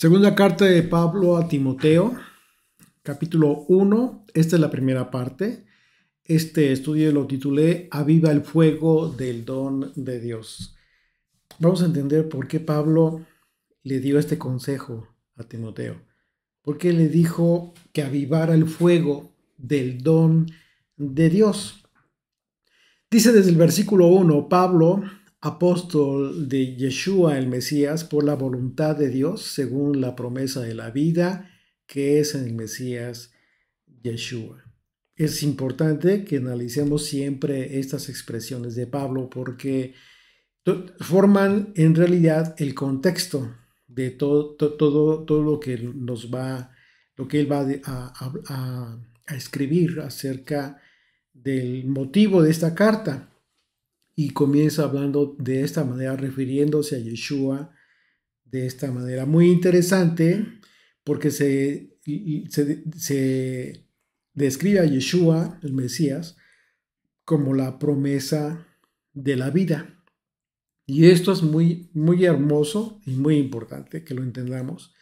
Segunda carta de Pablo a Timoteo, capítulo 1. Esta es la primera parte. Este estudio lo titulé Aviva el fuego del don de Dios. Vamos a entender por qué Pablo le dio este consejo a Timoteo. ¿Por qué le dijo que avivara el fuego del don de Dios? Dice desde el versículo 1, Pablo, apóstol de Yeshua el Mesías, por la voluntad de Dios, según la promesa de la vida que es en el Mesías Yeshua. Es importante que analicemos siempre estas expresiones de Pablo porque forman en realidad el contexto de todo lo que lo que él va a escribir acerca del motivo de esta carta. Y comienza hablando de esta manera, refiriéndose a Yeshua de esta manera. Muy interesante porque se describe a Yeshua, el Mesías, como la promesa de la vida. Y esto es muy, muy hermoso y muy importante que lo entendamos,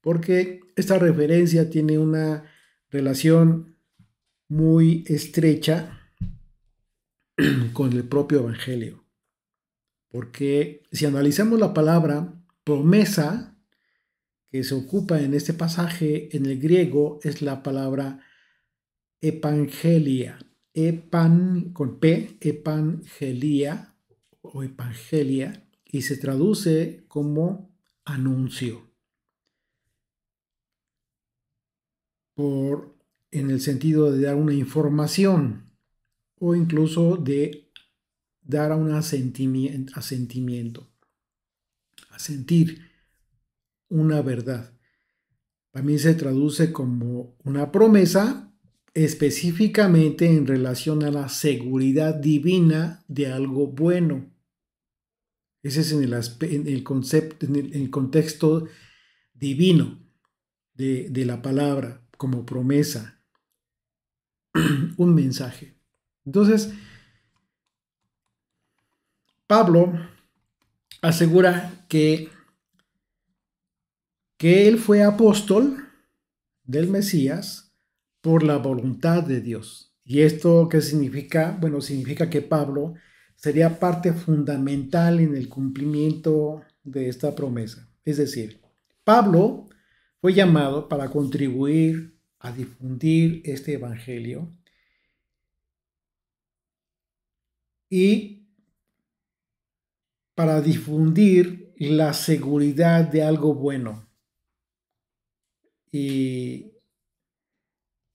porque esta referencia tiene una relación muy estrecha con el propio Evangelio. Porque si analizamos la palabra promesa que se ocupa en este pasaje en el griego es la palabra evangelia. Con P, evangelia o evangelia, y se traduce como anuncio. En el sentido de dar una información o incluso de dar a un asentimiento, a sentir una verdad. También se traduce como una promesa específicamente en relación a la seguridad divina de algo bueno. Ese es en el concepto, en el contexto divino de la palabra como promesa, un mensaje. Entonces, Pablo asegura que él fue apóstol del Mesías por la voluntad de Dios. ¿Y esto qué significa? Bueno, significa que Pablo sería parte fundamental en el cumplimiento de esta promesa. Es decir, Pablo fue llamado para contribuir a difundir este evangelio y para difundir la seguridad de algo bueno. Y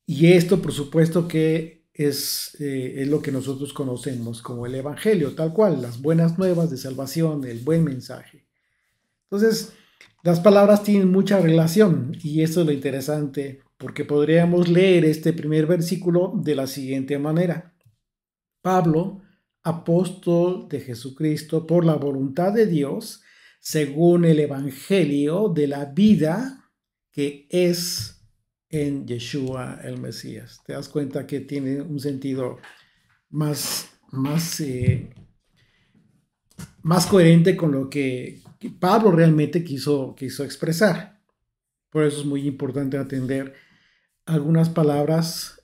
esto, por supuesto, que es lo que nosotros conocemos como el Evangelio, tal cual, las buenas nuevas de salvación, el buen mensaje. Entonces, las palabras tienen mucha relación y esto es lo interesante, porque podríamos leer este primer versículo de la siguiente manera. Pablo, apóstol de Jesucristo por la voluntad de Dios, según el Evangelio de la vida que es en Yeshua el Mesías. Te das cuenta que tiene un sentido más coherente con lo que Pablo realmente quiso expresar. Por eso es muy importante atender algunas palabras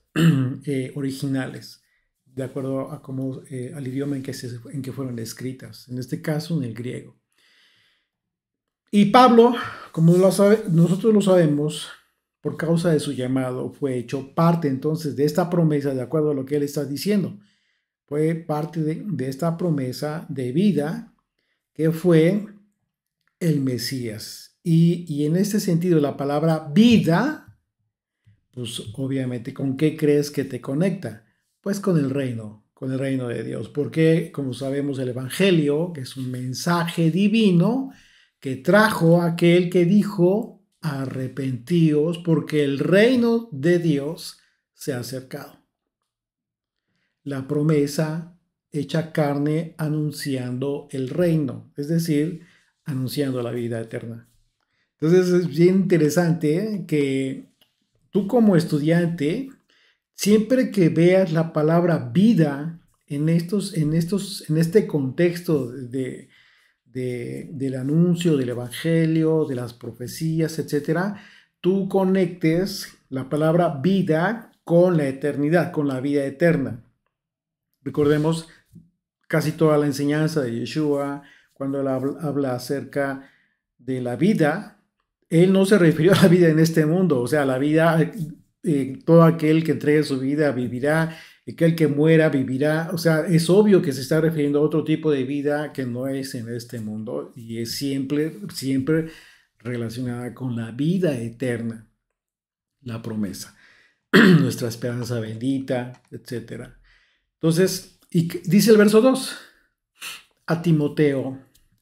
originales, de acuerdo a cómo, al idioma en que fueron escritas, en este caso en el griego. Y Pablo, como nosotros lo sabemos, por causa de su llamado, fue hecho parte entonces de esta promesa, de acuerdo a lo que él está diciendo. Fue parte de esta promesa de vida que fue el Mesías. Y en este sentido, la palabra vida, pues obviamente, ¿con qué crees que te conecta? Pues con el reino de Dios. Porque, como sabemos, el Evangelio, que es un mensaje divino, que trajo aquel que dijo, arrepentíos porque el reino de Dios se ha acercado. La promesa hecha carne anunciando el reino, es decir, anunciando la vida eterna. Entonces es bien interesante que tú como estudiante, siempre que veas la palabra vida en este contexto del anuncio del evangelio, de las profecías, etcétera, tú conectes la palabra vida con la eternidad, con la vida eterna. Recordemos casi toda la enseñanza de Yeshua, cuando él habla acerca de la vida, él no se refirió a la vida en este mundo, o sea, la vida, todo aquel que entregue su vida vivirá, aquel que muera vivirá, o sea, es obvio que se está refiriendo a otro tipo de vida que no es en este mundo y es siempre relacionada con la vida eterna, la promesa, nuestra esperanza bendita, etcétera. Entonces, dice el verso 2, a Timoteo,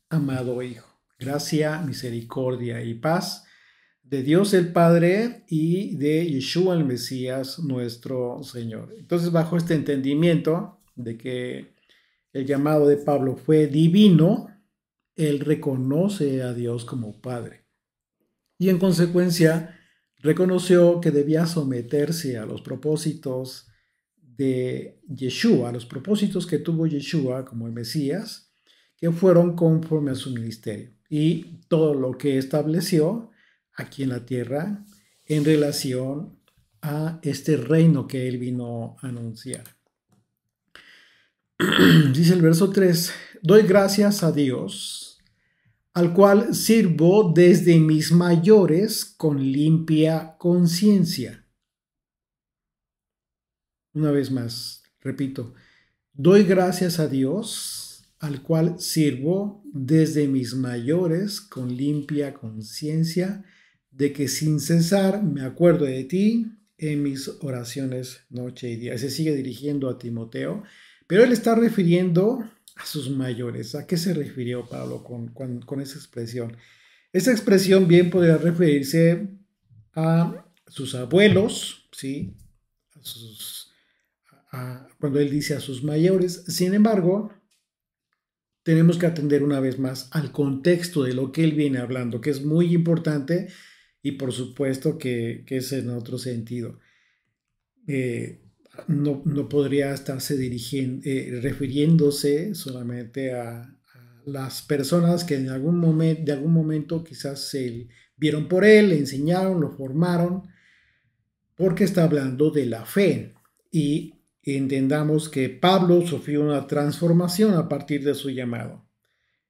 amado hijo, gracia, misericordia y paz de Dios el Padre y de Yeshua el Mesías, nuestro Señor. Entonces, bajo este entendimiento de que el llamado de Pablo fue divino, él reconoce a Dios como Padre. Y en consecuencia, reconoció que debía someterse a los propósitos de Yeshua, a los propósitos que tuvo Yeshua como el Mesías, que fueron conforme a su ministerio y todo lo que estableció aquí en la tierra en relación a este reino que él vino a anunciar. Dice el verso 3, doy gracias a Dios, al cual sirvo desde mis mayores con limpia conciencia. Una vez más, repito, doy gracias a Dios, al cual sirvo desde mis mayores con limpia conciencia, de que sin cesar me acuerdo de ti en mis oraciones noche y día. Se sigue dirigiendo a Timoteo, pero él está refiriendo a sus mayores. ¿A qué se refirió Pablo con esa expresión? Esa expresión bien podría referirse a sus abuelos, ¿sí? Cuando él dice a sus mayores. Sin embargo, tenemos que atender una vez más al contexto de lo que él viene hablando, que es muy importante y por supuesto que es en otro sentido. No podría estarse refiriéndose solamente a las personas que de algún momento quizás se vieron por él, le enseñaron, lo formaron, porque está hablando de la fe. Y entendamos que Pablo sufrió una transformación a partir de su llamado.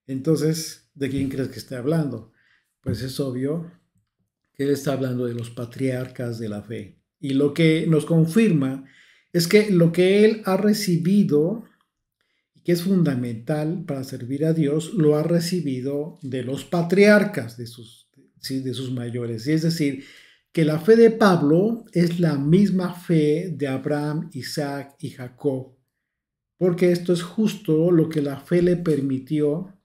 Entonces, ¿de quién crees que está hablando? Pues es obvio que él está hablando de los patriarcas de la fe. Y lo que nos confirma es que lo que él ha recibido y que es fundamental para servir a Dios, lo ha recibido de los patriarcas, de sus mayores. Y es decir, que la fe de Pablo es la misma fe de Abraham, Isaac y Jacob, porque esto es justo lo que la fe le permitió.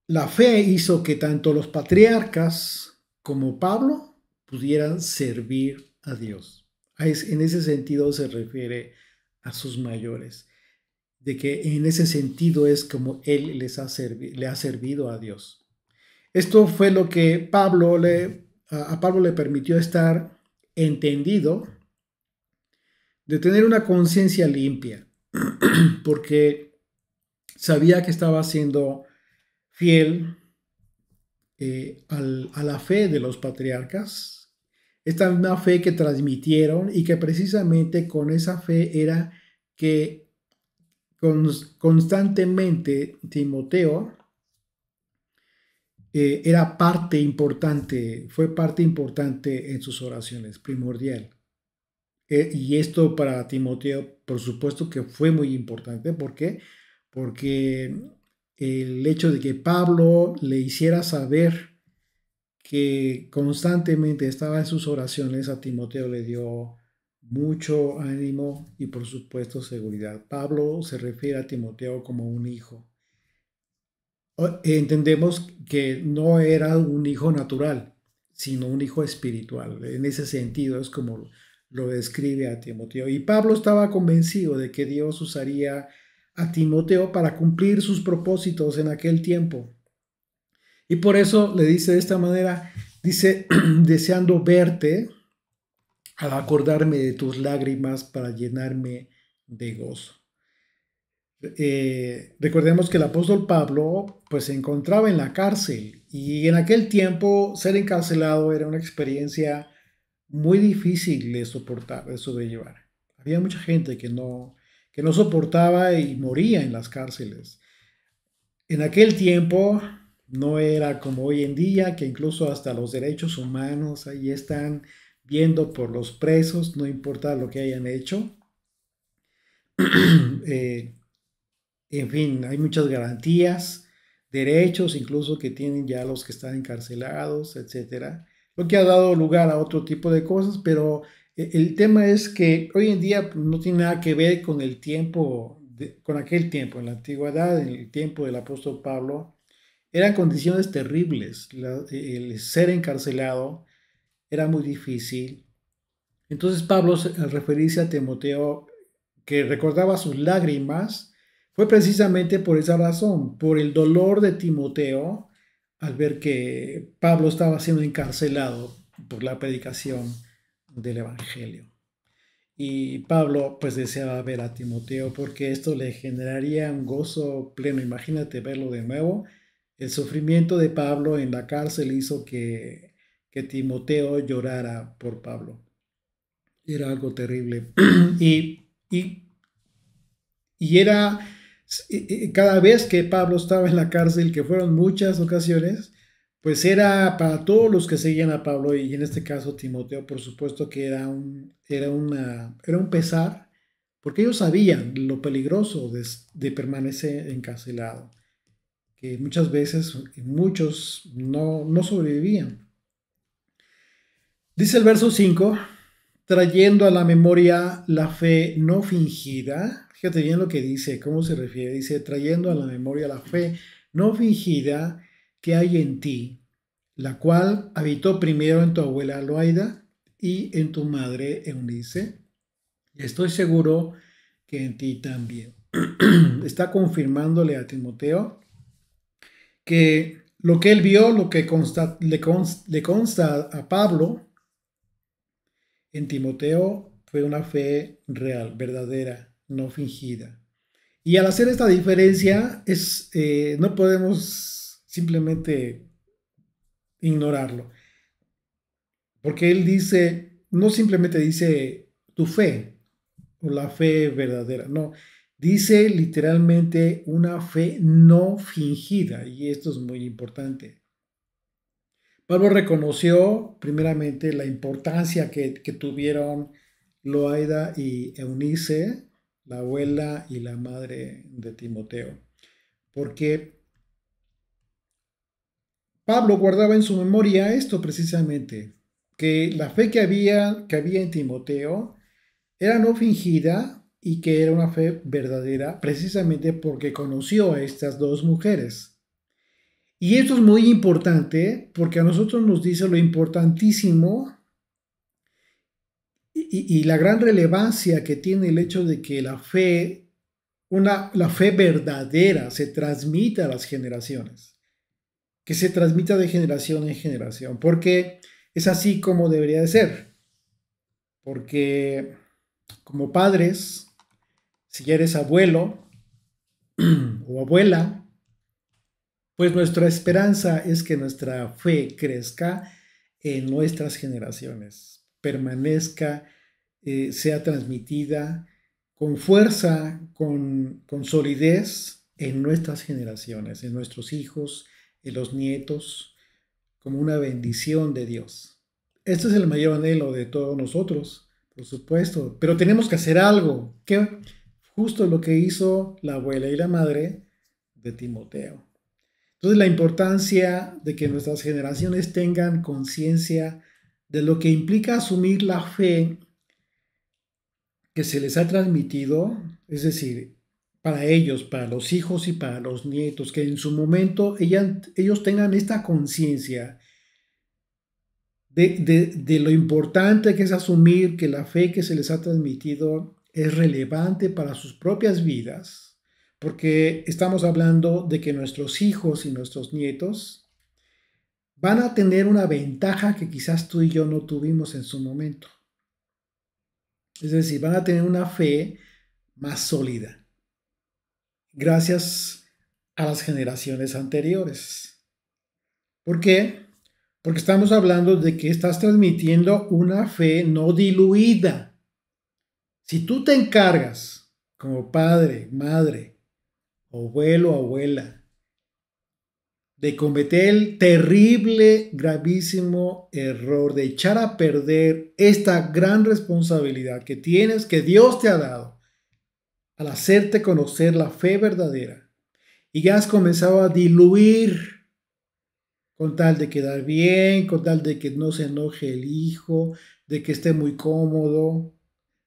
La fe hizo que tanto los patriarcas como Pablo pudieran servir a Dios. En ese sentido se refiere a sus mayores, de que en ese sentido es como él le ha servido a Dios. Esto fue lo que a Pablo le permitió estar entendido, de tener una conciencia limpia, porque sabía que estaba siendo fiel a la fe de los patriarcas, esta misma fe que transmitieron y que precisamente con esa fe era que constantemente Timoteo era parte importante, fue parte importante en sus oraciones, primordial. Y esto para Timoteo, por supuesto que fue muy importante. ¿Por qué? Porque el hecho de que Pablo le hiciera saber que constantemente estaba en sus oraciones, a Timoteo le dio mucho ánimo y por supuesto seguridad. Pablo se refiere a Timoteo como un hijo. Entendemos que no era un hijo natural, sino un hijo espiritual. En ese sentido es como lo describe a Timoteo. Y Pablo estaba convencido de que Dios usaría a Timoteo para cumplir sus propósitos en aquel tiempo. Y por eso le dice de esta manera, dice, deseando verte, al acordarme de tus lágrimas para llenarme de gozo. Recordemos que el apóstol Pablo pues se encontraba en la cárcel y en aquel tiempo ser encarcelado era una experiencia muy difícil de soportar, de sobrellevar. Había mucha gente que no soportaba y moría en las cárceles. En aquel tiempo no era como hoy en día, que incluso hasta los derechos humanos ahí están viendo por los presos, no importa lo que hayan hecho. Eh, en fin, hay muchas garantías, derechos incluso que tienen ya los que están encarcelados, etcétera. Lo que ha dado lugar a otro tipo de cosas, pero el tema es que hoy en día no tiene nada que ver con el tiempo, con aquel tiempo, en la antigüedad, en el tiempo del apóstol Pablo. Eran condiciones terribles. El ser encarcelado era muy difícil. Entonces Pablo, al referirse a Timoteo, que recordaba sus lágrimas, fue precisamente por esa razón, por el dolor de Timoteo al ver que Pablo estaba siendo encarcelado por la predicación del Evangelio. Y Pablo pues deseaba ver a Timoteo porque esto le generaría un gozo pleno. Imagínate verlo de nuevo. El sufrimiento de Pablo en la cárcel hizo que Timoteo llorara por Pablo. Era algo terrible. Y, y, y era cada vez que Pablo estaba en la cárcel, que fueron muchas ocasiones, pues era para todos los que seguían a Pablo, y en este caso Timoteo, por supuesto que era un pesar, porque ellos sabían lo peligroso de permanecer encarcelado, que muchas veces muchos no sobrevivían. Dice el verso 5: trayendo a la memoria la fe no fingida. Fíjate bien lo que dice, cómo se refiere. Dice, trayendo a la memoria la fe no fingida que hay en ti, la cual habitó primero en tu abuela Loaida y en tu madre Eunice. Y estoy seguro que en ti también. Está confirmándole a Timoteo que lo que él vio, lo que le consta a Pablo, en Timoteo fue una fe real, verdadera, no fingida. Y al hacer esta diferencia, no podemos simplemente ignorarlo, porque él dice, no simplemente dice tu fe o la fe verdadera, no, dice literalmente una fe no fingida, y esto es muy importante. Pablo reconoció primeramente la importancia que tuvieron Loaida y Eunice, la abuela y la madre de Timoteo, porque Pablo guardaba en su memoria esto precisamente, que la fe que había en Timoteo era no fingida y que era una fe verdadera precisamente porque conoció a estas dos mujeres. Y esto es muy importante porque a nosotros nos dice lo importantísimo y la gran relevancia que tiene el hecho de que la fe verdadera se transmita a las generaciones, que se transmita de generación en generación, porque es así como debería de ser, porque como padres, si ya eres abuelo o abuela, pues nuestra esperanza es que nuestra fe crezca en nuestras generaciones, permanezca, sea transmitida con fuerza, con solidez en nuestras generaciones, en nuestros hijos, en los nietos, como una bendición de Dios. Este es el mayor anhelo de todos nosotros, por supuesto, pero tenemos que hacer algo, que justo lo que hizo la abuela y la madre de Timoteo. Entonces, la importancia de que nuestras generaciones tengan conciencia de lo que implica asumir la fe que se les ha transmitido, es decir, para ellos, para los hijos y para los nietos, que en su momento ellos tengan esta conciencia de lo importante que es asumir que la fe que se les ha transmitido es relevante para sus propias vidas, porque estamos hablando de que nuestros hijos y nuestros nietos van a tener una ventaja que quizás tú y yo no tuvimos en su momento. Es decir, van a tener una fe más sólida. gracias a las generaciones anteriores. ¿Por qué? Porque estamos hablando de que estás transmitiendo una fe no diluida. Si tú te encargas como padre, madre, abuelo, abuela, de cometer el terrible, gravísimo error de echar a perder esta gran responsabilidad que tienes, que Dios te ha dado, al hacerte conocer la fe verdadera, y ya has comenzado a diluir con tal de quedar bien, con tal de que no se enoje el hijo, de que esté muy cómodo,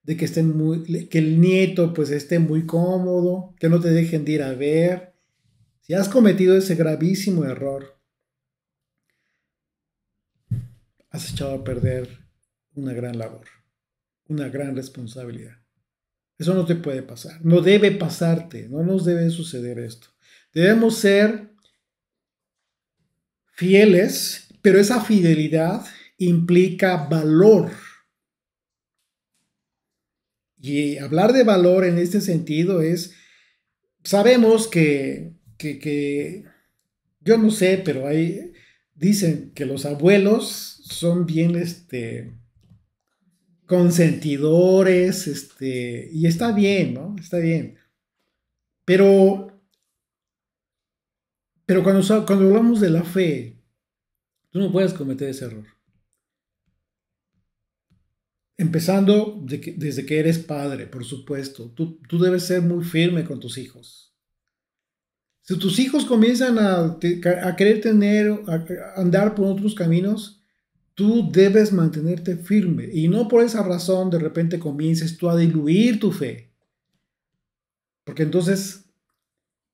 de que que el nieto pues esté muy cómodo, que no te dejen de ir a ver. Si has cometido ese gravísimo error, has echado a perder una gran labor, una gran responsabilidad. Eso no te puede pasar, no debe pasarte, no nos debe suceder esto. Debemos ser fieles, pero esa fidelidad implica valor. Y hablar de valor en este sentido es, sabemos que yo no sé, pero dicen que los abuelos son bien, consentidores, y está bien, ¿no? Está bien. Pero, pero cuando hablamos de la fe, tú no puedes cometer ese error. Empezando desde que eres padre, por supuesto. Tú debes ser muy firme con tus hijos. Si tus hijos comienzan a querer andar por otros caminos, tú debes mantenerte firme. Y no por esa razón de repente comiences tú a diluir tu fe. Porque entonces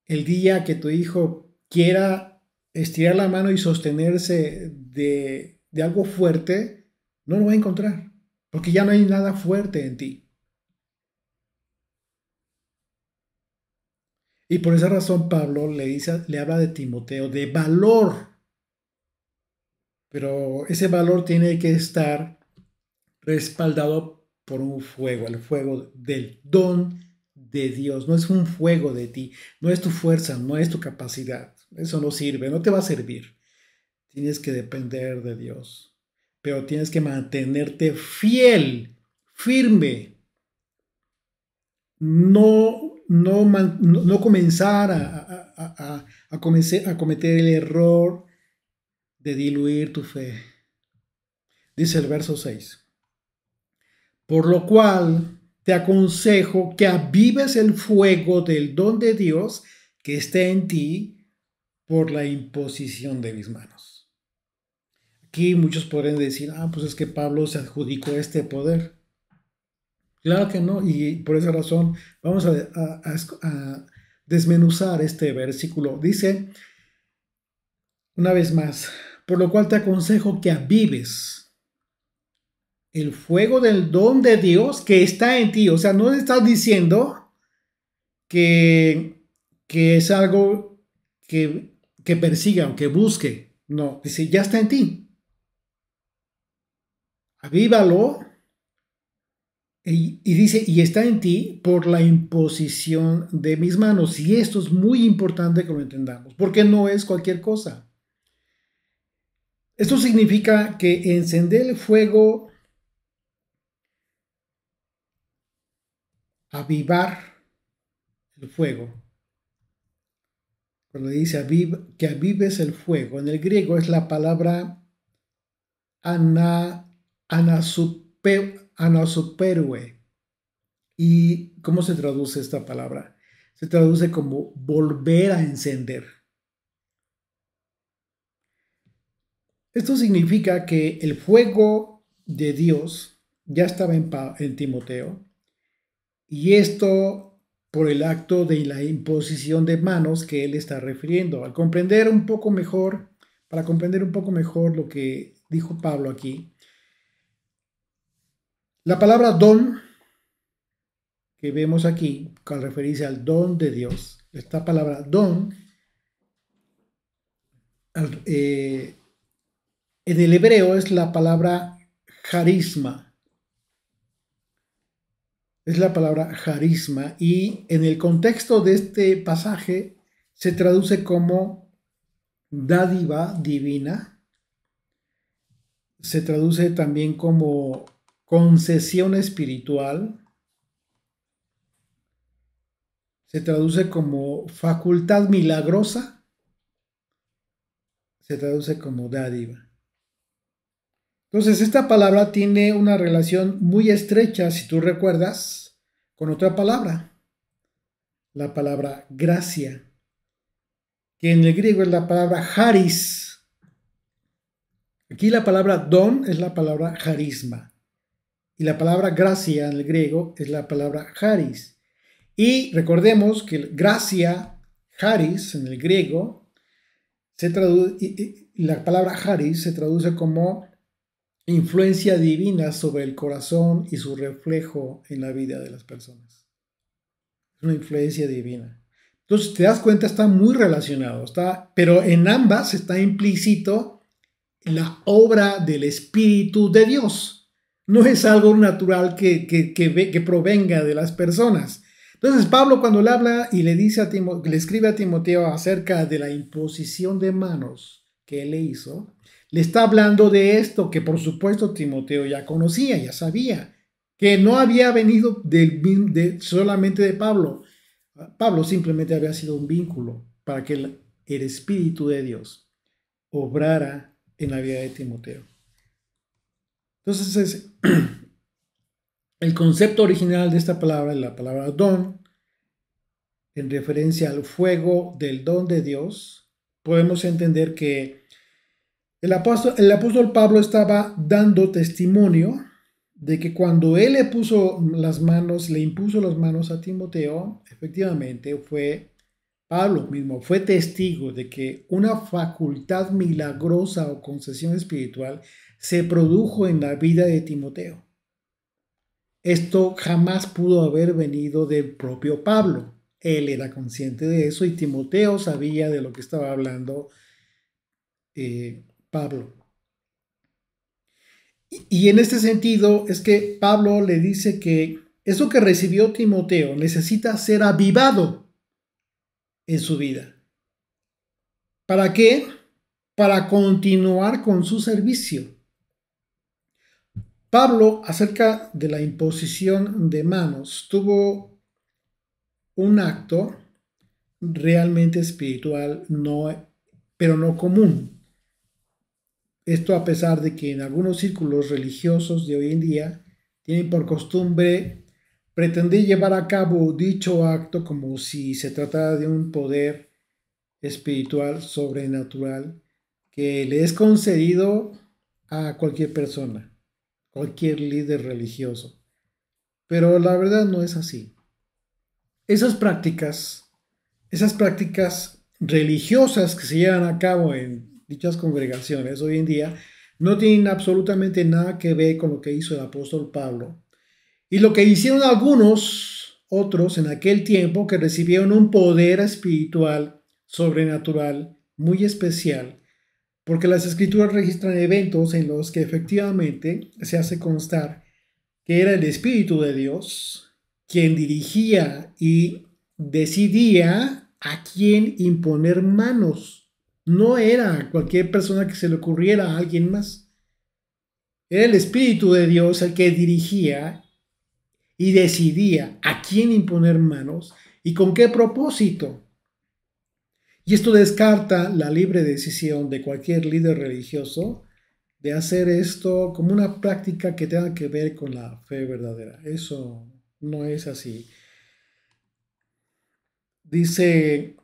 el día que tu hijo quiera estirar la mano y sostenerse de algo fuerte, no lo va a encontrar. Porque ya no hay nada fuerte en ti. Y por esa razón Pablo le habla de Timoteo de valor. Pero ese valor tiene que estar respaldado por un fuego, el fuego del don de Dios. No es un fuego de ti, no es tu fuerza, no es tu capacidad. Eso no sirve, no te va a servir. Tienes que depender de Dios, pero tienes que mantenerte fiel, firme. No comenzar a cometer el error de diluir tu fe. Dice el verso 6. Por lo cual te aconsejo que avives el fuego del don de Dios que esté en ti por la imposición de mis manos. Aquí muchos podrían decir, pues es que Pablo se adjudicó este poder. Claro que no, y por esa razón vamos a desmenuzar este versículo. Dice, una vez más, por lo cual te aconsejo que avives el fuego del don de Dios que está en ti. O sea, no estás diciendo que, que es algo que persiga o que busque. No, dice, ya está en ti. Avívalo. Y dice, y está en ti por la imposición de mis manos. Y esto es muy importante que lo entendamos, porque no es cualquier cosa. Esto significa que encender el fuego, avivar el fuego. Cuando dice que avives el fuego, en el griego es la palabra anasuperue. ¿Y cómo se traduce esta palabra? Se traduce como volver a encender. Esto significa que el fuego de Dios ya estaba en Timoteo, y esto por el acto de la imposición de manos que él está refiriendo. Al comprender un poco mejor, para comprender un poco mejor lo que dijo Pablo aquí, la palabra don que vemos aquí, al referirse al don de Dios, esta palabra don, en el hebreo es la palabra carisma. es la palabra carisma, y en el contexto de este pasaje se traduce como dádiva divina, se traduce también como concesión espiritual, se traduce como facultad milagrosa, se traduce como dádiva. Entonces, esta palabra tiene una relación muy estrecha, si tú recuerdas, con otra palabra, la palabra gracia, que en el griego es la palabra charis. Aquí la palabra don es la palabra charisma, y la palabra gracia en el griego es la palabra charis. Y recordemos que gracia, charis en el griego, la palabra charis se traduce como influencia divina sobre el corazón y su reflejo en la vida de las personas. Es una influencia divina. Entonces, te das cuenta, está muy relacionado, pero en ambas está implícito la obra del Espíritu de Dios. No es algo natural que provenga de las personas. Entonces, Pablo, cuando le habla y le dice le escribe a Timoteo acerca de la imposición de manos que él le hizo, le está hablando de esto que por supuesto Timoteo ya conocía, ya sabía, que no había venido solamente de Pablo. Pablo simplemente había sido un vínculo para que el Espíritu de Dios obrara en la vida de Timoteo. Entonces, el concepto original de esta palabra es la palabra don, en referencia al fuego del don de Dios. Podemos entender que el apóstol Pablo estaba dando testimonio de que cuando él le impuso las manos a Timoteo, efectivamente fue Pablo mismo, fue testigo de que una facultad milagrosa o concesión espiritual se produjo en la vida de Timoteo. Esto jamás pudo haber venido del propio Pablo. Él era consciente de eso y Timoteo sabía de lo que estaba hablando Pablo. Y en este sentido es que Pablo le dice que eso que recibió Timoteo necesita ser avivado en su vida. ¿Para qué? Para continuar con su servicio. Pablo, acerca de la imposición de manos, tuvo un acto realmente espiritual, pero no común. Esto a pesar de que en algunos círculos religiosos de hoy en día tienen por costumbre pretender llevar a cabo dicho acto como si se tratara de un poder espiritual sobrenatural que le es concedido a cualquier persona, cualquier líder religioso. Pero la verdad no es así. Esas prácticas religiosas que se llevan a cabo en dichas congregaciones hoy en día no tienen absolutamente nada que ver con lo que hizo el apóstol Pablo y lo que hicieron algunos otros en aquel tiempo que recibieron un poder espiritual sobrenatural muy especial, porque las escrituras registran eventos en los que efectivamente se hace constar que era el Espíritu de Dios quien dirigía y decidía a quién imponer manos. No era cualquier persona que se le ocurriera a alguien más. Era el Espíritu de Dios el que dirigía y decidía a quién imponer manos y con qué propósito. Y esto descarta la libre decisión de cualquier líder religioso de hacer esto como una práctica que tenga que ver con la fe verdadera. Eso no es así. Dice,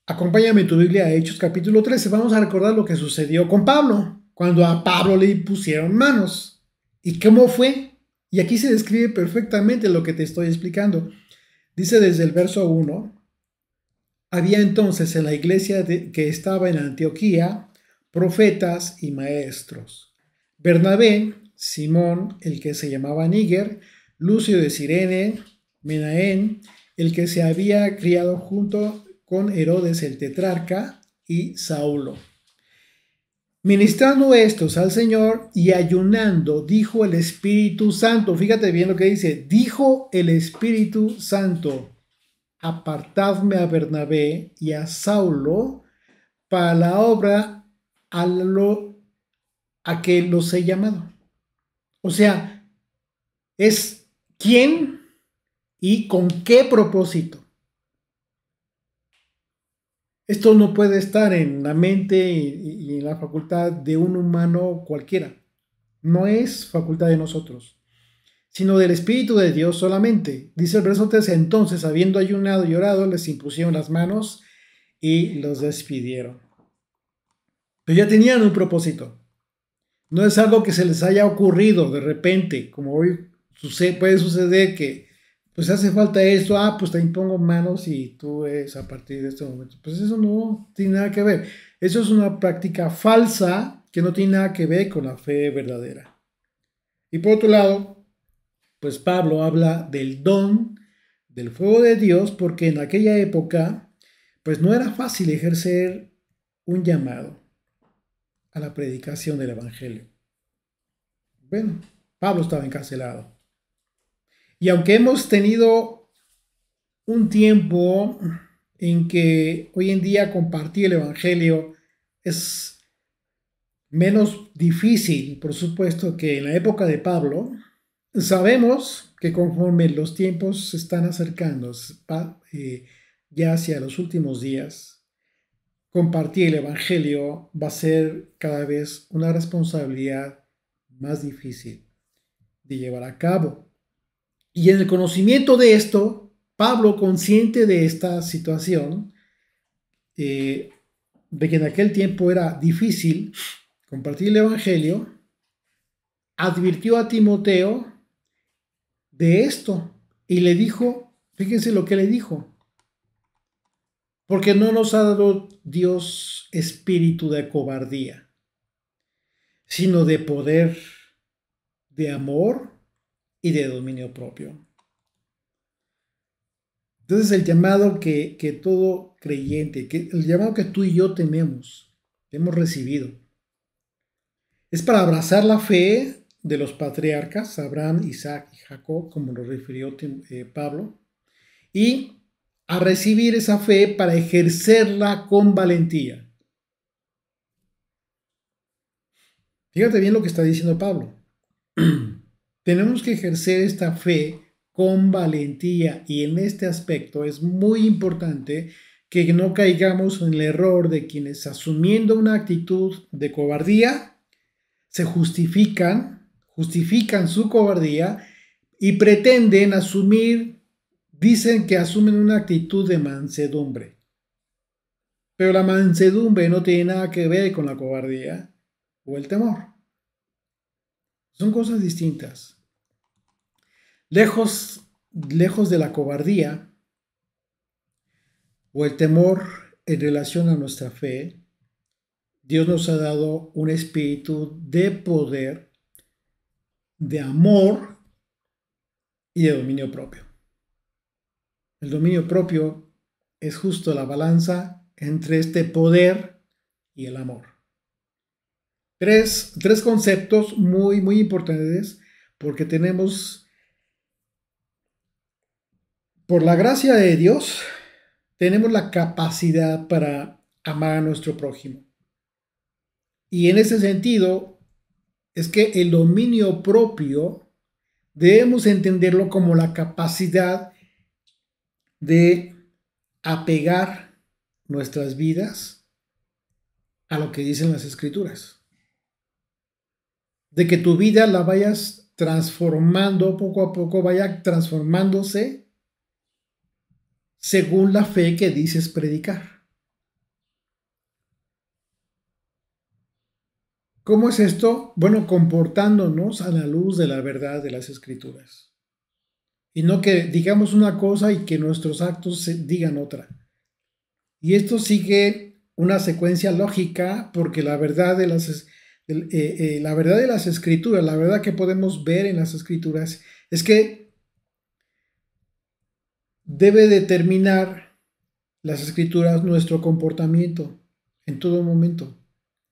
acompáñame en tu Biblia a Hechos capítulo 13. Vamos a recordar lo que sucedió con Pablo, cuando a Pablo le pusieron manos. ¿Y cómo fue? Y aquí se describe perfectamente lo que te estoy explicando. Dice desde el verso 1, había entonces en la iglesia que estaba en Antioquía profetas y maestros. Bernabé, Simón, el que se llamaba Níger, Lucio de Cirene, Menaén, el que se había criado junto con Herodes el tetrarca, y Saulo. Ministrando estos al Señor y ayunando, dijo el Espíritu Santo. Fíjate bien lo que dice. Dijo el Espíritu Santo: apartadme a Bernabé y a Saulo para la obra a que los he llamado. O sea, es quién y con qué propósito. Esto no puede estar en la mente y en la facultad de un humano cualquiera. No es facultad de nosotros, sino del Espíritu de Dios solamente. Dice el verso 13: entonces, habiendo ayunado y orado, les impusieron las manos y los despidieron. Pero ya tenían un propósito. No es algo que se les haya ocurrido de repente, como hoy puede suceder que pues hace falta esto, pues te impongo manos y tú es a partir de este momento. Pues eso no tiene nada que ver. Eso es una práctica falsa que no tiene nada que ver con la fe verdadera. Y por otro lado, pues Pablo habla del don del fuego de Dios, porque en aquella época pues no era fácil ejercer un llamado a la predicación del evangelio. Bueno, Pablo estaba encarcelado. Y aunque hemos tenido un tiempo en que hoy en día compartir el evangelio es menos difícil, por supuesto, que en la época de Pablo, sabemos que conforme los tiempos se están acercando ya hacia los últimos días, compartir el evangelio va a ser cada vez una responsabilidad más difícil de llevar a cabo. Y en el conocimiento de esto, Pablo, consciente de esta situación, de que en aquel tiempo era difícil compartir el evangelio, advirtió a Timoteo de esto y le dijo, fíjense lo que le dijo: porque no nos ha dado Dios espíritu de cobardía, sino de poder, de amor y de dominio propio. Entonces el llamado que todo creyente, el llamado que tú y yo hemos recibido, es para abrazar la fe de los patriarcas, Abraham, Isaac y Jacob, como lo refirió Pablo, y a recibir esa fe para ejercerla con valentía. Fíjate bien lo que está diciendo Pablo. Tenemos que ejercer esta fe con valentía, y en este aspecto es muy importante que no caigamos en el error de quienes, asumiendo una actitud de cobardía, se justifican su cobardía y pretenden dicen que asumen una actitud de mansedumbre. Pero la mansedumbre no tiene nada que ver con la cobardía o el temor. Son cosas distintas. Lejos de la cobardía o el temor en relación a nuestra fe, Dios nos ha dado un espíritu de poder, de amor y de dominio propio. El dominio propio es justo la balanza entre este poder y el amor. Tres conceptos muy, muy importantes, porque tenemos, por la gracia de Dios, tenemos la capacidad para amar a nuestro prójimo. Y en ese sentido, es que el dominio propio debemos entenderlo como la capacidad de apegar nuestras vidas a lo que dicen las Escrituras. De que tu vida la vayas transformando poco a poco, vaya transformándose según la fe que dices predicar. ¿Cómo es esto? Bueno, comportándonos a la luz de la verdad de las Escrituras. Y no que digamos una cosa y que nuestros actos digan otra. Y esto sigue una secuencia lógica, porque la verdad de la verdad de las Escrituras, la verdad que podemos ver en las Escrituras, es que debe determinar las Escrituras nuestro comportamiento en todo momento.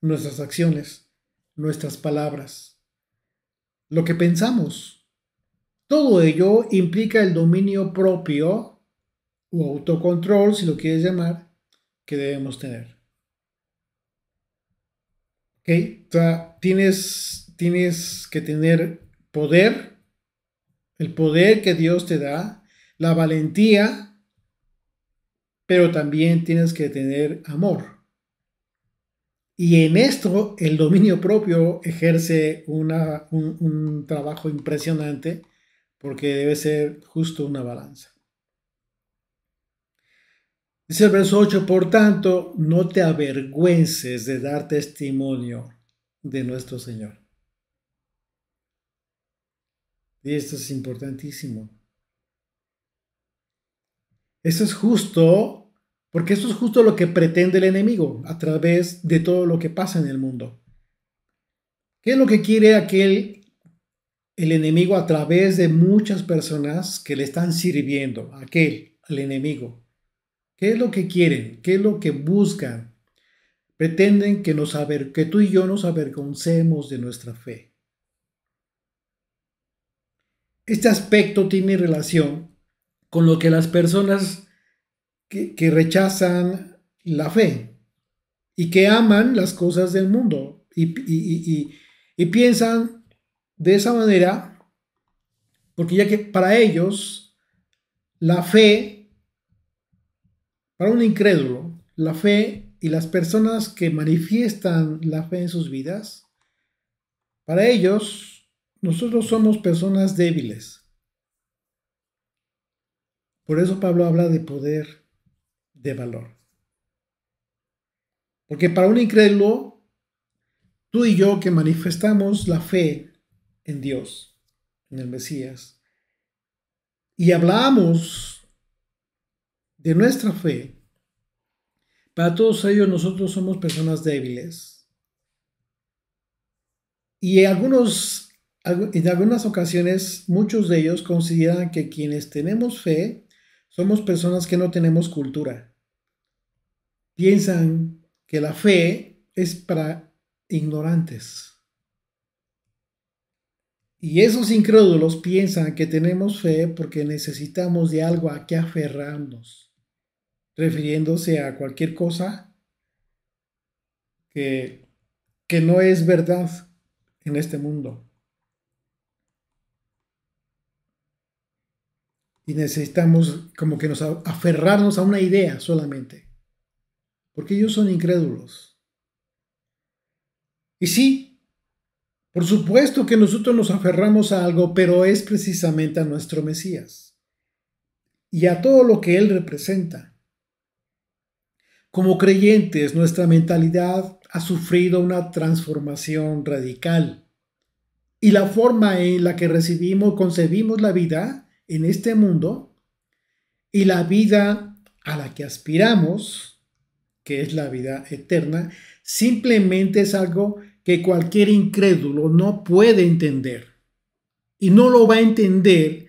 nuestras acciones, nuestras palabras, lo que pensamos. Todo ello implica el dominio propio o autocontrol, si lo quieres llamar, que debemos tener. ¿Ok? O sea, tienes que tener poder, el poder que Dios te da, la valentía, pero también tienes que tener amor. Y en esto el dominio propio ejerce un trabajo impresionante porque debe ser justo una balanza. Dice el verso 8, por tanto, no te avergüences de dar testimonio de nuestro Señor. Y esto es importantísimo. Eso es justo, porque esto es justo lo que pretende el enemigo a través de todo lo que pasa en el mundo. ¿Qué es lo que quiere el enemigo a través de muchas personas que le están sirviendo? Al enemigo. ¿Qué es lo que quieren? ¿Qué es lo que buscan? Pretenden que tú y yo nos avergoncemos de nuestra fe. Este aspecto tiene relación con lo que las personas que rechazan la fe y que aman las cosas del mundo y piensan de esa manera, porque ya que para ellos la fe, para un incrédulo, la fe y las personas que manifiestan la fe en sus vidas, para ellos nosotros somos personas débiles. Por eso Pablo habla de poder, de valor. Porque para un incrédulo, tú y yo que manifestamos la fe en Dios, en el Mesías, y hablamos de nuestra fe, para todos ellos nosotros somos personas débiles. Y en algunas ocasiones muchos de ellos consideran que quienes tenemos fe somos personas que no tenemos cultura. Piensan que la fe es para ignorantes. Y esos incrédulos piensan que tenemos fe porque necesitamos de algo a que aferrarnos, refiriéndose a cualquier cosa que, que no es verdad en este mundo. Y necesitamos como que nos aferrarnos a una idea solamente, porque ellos son incrédulos. Y sí, por supuesto que nosotros nos aferramos a algo, pero es precisamente a nuestro Mesías y a todo lo que Él representa. Como creyentes, nuestra mentalidad ha sufrido una transformación radical y la forma en la que concebimos la vida en este mundo y la vida a la que aspiramos, que es la vida eterna, simplemente es algo que cualquier incrédulo no puede entender. Y no lo va a entender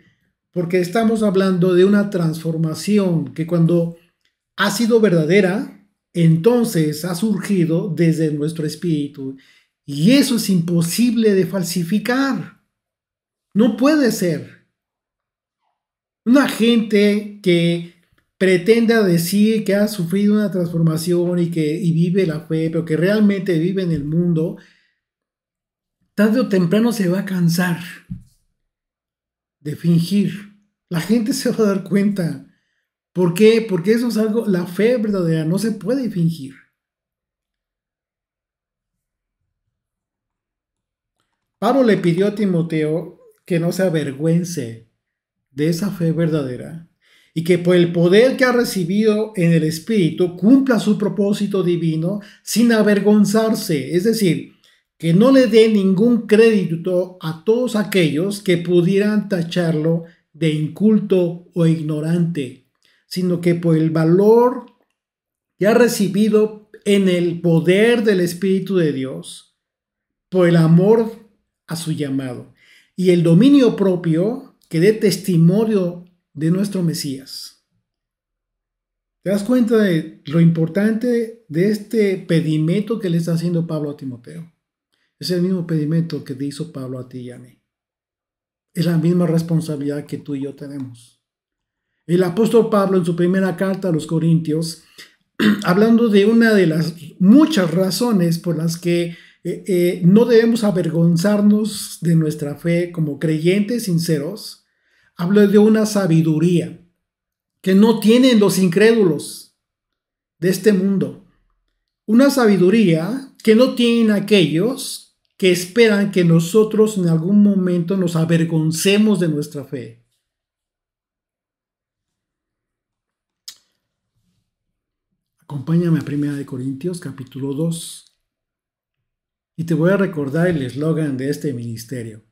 porque estamos hablando de una transformación que cuando ha sido verdadera, entonces ha surgido desde nuestro espíritu. Y eso es imposible de falsificar. No puede ser. Una gente que pretenda decir que ha sufrido una transformación y vive la fe, pero que realmente vive en el mundo, tarde o temprano se va a cansar de fingir. La gente se va a dar cuenta. ¿Por qué? Porque eso es algo, la fe verdadera no se puede fingir. Pablo le pidió a Timoteo que no se avergüence de esa fe verdadera y que por el poder que ha recibido en el Espíritu cumpla su propósito divino sin avergonzarse, es decir, que no le dé ningún crédito a todos aquellos que pudieran tacharlo de inculto o ignorante, sino que por el valor que ha recibido en el poder del Espíritu de Dios, por el amor a su llamado y el dominio propio que dé testimonio de nuestro Mesías. ¿Te das cuenta de lo importante de este pedimento que le está haciendo Pablo a Timoteo? Es el mismo pedimento que te hizo Pablo a ti y a mí. Es la misma responsabilidad que tú y yo tenemos. El apóstol Pablo en su primera carta a los Corintios, hablando de una de las muchas razones por las que no debemos avergonzarnos de nuestra fe como creyentes sinceros, habla de una sabiduría que no tienen los incrédulos de este mundo. Una sabiduría que no tienen aquellos que esperan que nosotros en algún momento nos avergoncemos de nuestra fe. Acompáñame a 1 Corintios capítulo 2 y te voy a recordar el eslogan de este ministerio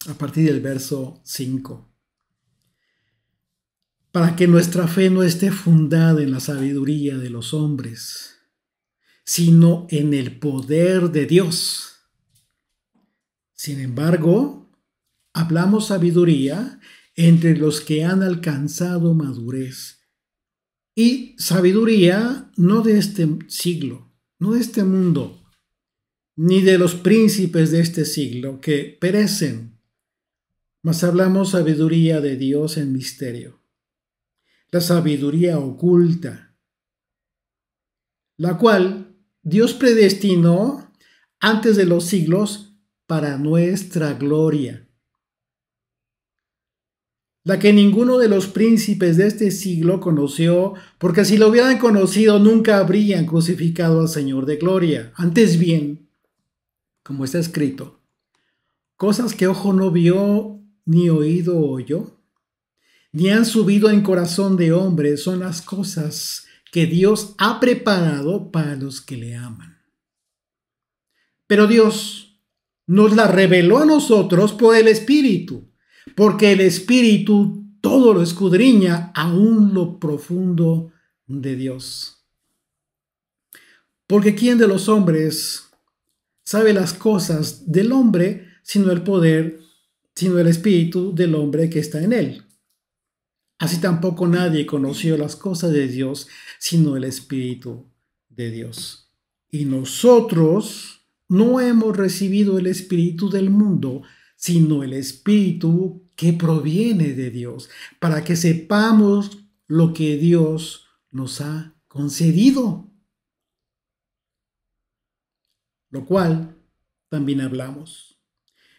a partir del verso 5. Para que nuestra fe no esté fundada en la sabiduría de los hombres, sino en el poder de Dios. Sin embargo, hablamos sabiduría entre los que han alcanzado madurez. Y sabiduría no de este siglo, no de este mundo, ni de los príncipes de este siglo que perecen, mas hablamos sabiduría de Dios en misterio, la sabiduría oculta, la cual Dios predestinó antes de los siglos para nuestra gloria, la que ninguno de los príncipes de este siglo conoció, porque si lo hubieran conocido nunca habrían crucificado al Señor de gloria. Antes bien, como está escrito, cosas que ojo no vio, ni oído oyó, ni han subido en corazón de hombre, son las cosas que Dios ha preparado para los que le aman. Pero Dios nos la reveló a nosotros por el Espíritu, porque el Espíritu todo lo escudriña, aún lo profundo de Dios. Porque ¿quién de los hombres sabe las cosas del hombre, sino el poder, sino el Espíritu del hombre que está en él? Así tampoco nadie conoció las cosas de Dios, sino el Espíritu de Dios. Y nosotros no hemos recibido el Espíritu del mundo, sino el Espíritu que proviene de Dios, para que sepamos lo que Dios nos ha concedido. Lo cual también hablamos.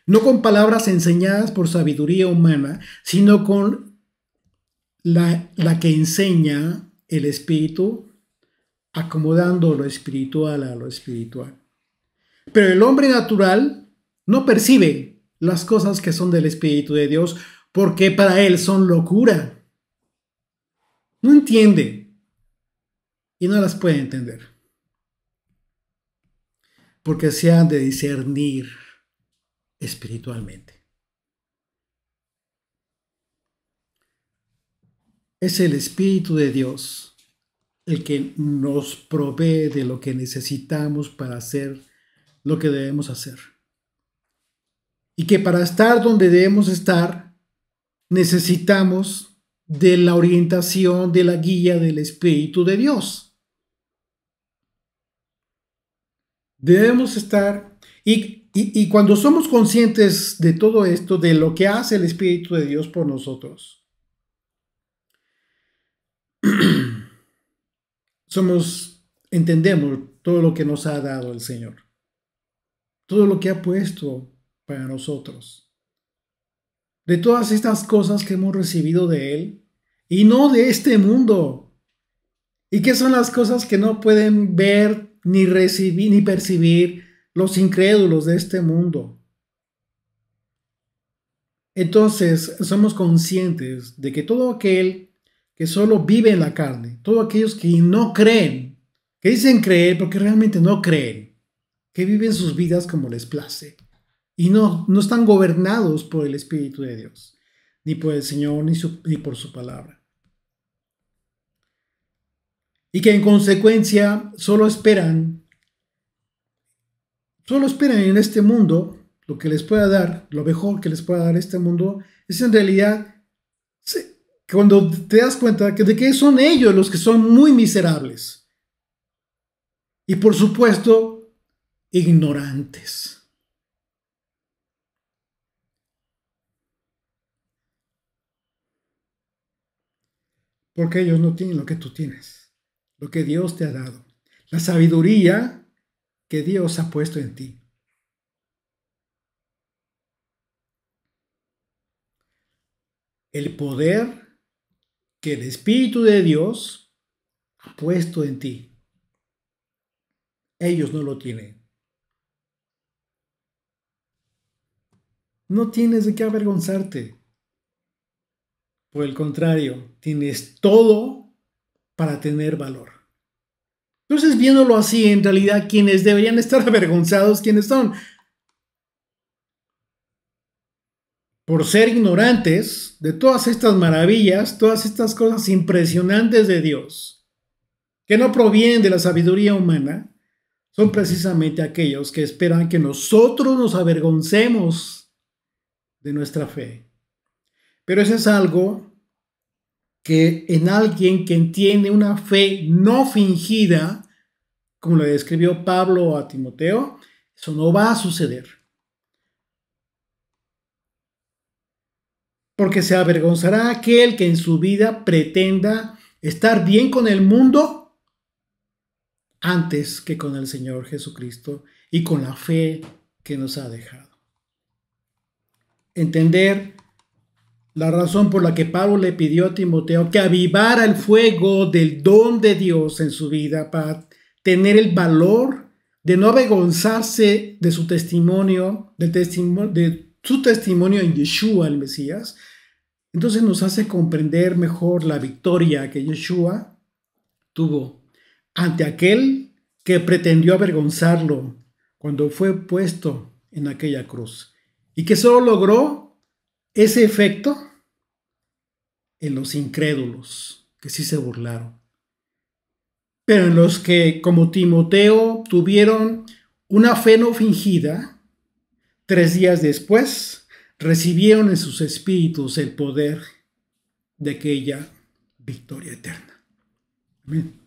No con palabras enseñadas por sabiduría humana, sino con la que enseña el Espíritu, acomodando lo espiritual a lo espiritual. Pero el hombre natural no percibe las cosas que son del Espíritu de Dios, porque para él son locura. No entiende y no las puede entender, porque se han de discernir espiritualmente. Es el Espíritu de Dios el que nos provee de lo que necesitamos para hacer lo que debemos hacer. Y que para estar donde debemos estar, necesitamos de la orientación, de la guía del Espíritu de Dios. Debemos estar, y cuando somos conscientes de todo esto, de lo que hace el Espíritu de Dios por nosotros, entendemos todo lo que nos ha dado el Señor, todo lo que ha puesto para nosotros, de todas estas cosas que hemos recibido de Él, y no de este mundo, y que son las cosas que no pueden ver, ni recibir, ni percibir los incrédulos de este mundo. Entonces, somos conscientes de que todo aquel que solo vive en la carne, todos aquellos que no creen, que dicen creer porque realmente no creen, que viven sus vidas como les place y no están gobernados por el Espíritu de Dios, ni por el Señor, ni por su palabra. Y que en consecuencia solo esperan en este mundo lo que les pueda dar, lo mejor que les pueda dar este mundo, es en realidad cuando te das cuenta de que son ellos los que son muy miserables. Y por supuesto, ignorantes. Porque ellos no tienen lo que tú tienes, lo que Dios te ha dado, la sabiduría que Dios ha puesto en ti. El poder que el Espíritu de Dios ha puesto en ti. Ellos no lo tienen. No tienes de qué avergonzarte. Por el contrario, tienes todo para tener valor. Entonces, viéndolo así, en realidad, quienes deberían estar avergonzados, ¿quiénes son? Por ser ignorantes de todas estas maravillas, todas estas cosas impresionantes de Dios, que no provienen de la sabiduría humana, son precisamente aquellos que esperan que nosotros nos avergoncemos de nuestra fe. Pero eso es algo que en alguien que tiene una fe no fingida, como le describió Pablo a Timoteo, eso no va a suceder. Porque se avergonzará aquel que en su vida pretenda estar bien con el mundo antes que con el Señor Jesucristo y con la fe que nos ha dejado. Entender la razón por la que Pablo le pidió a Timoteo que avivara el fuego del don de Dios en su vida para tener el valor de no avergonzarse de su testimonio, de su testimonio en Yeshua, el Mesías. Entonces nos hace comprender mejor la victoria que Yeshua tuvo ante aquel que pretendió avergonzarlo cuando fue puesto en aquella cruz y que solo logró ese efecto en los incrédulos, que sí se burlaron, pero en los que, como Timoteo, tuvieron una fe no fingida, 3 días después recibieron en sus espíritus el poder de aquella victoria eterna. Amén.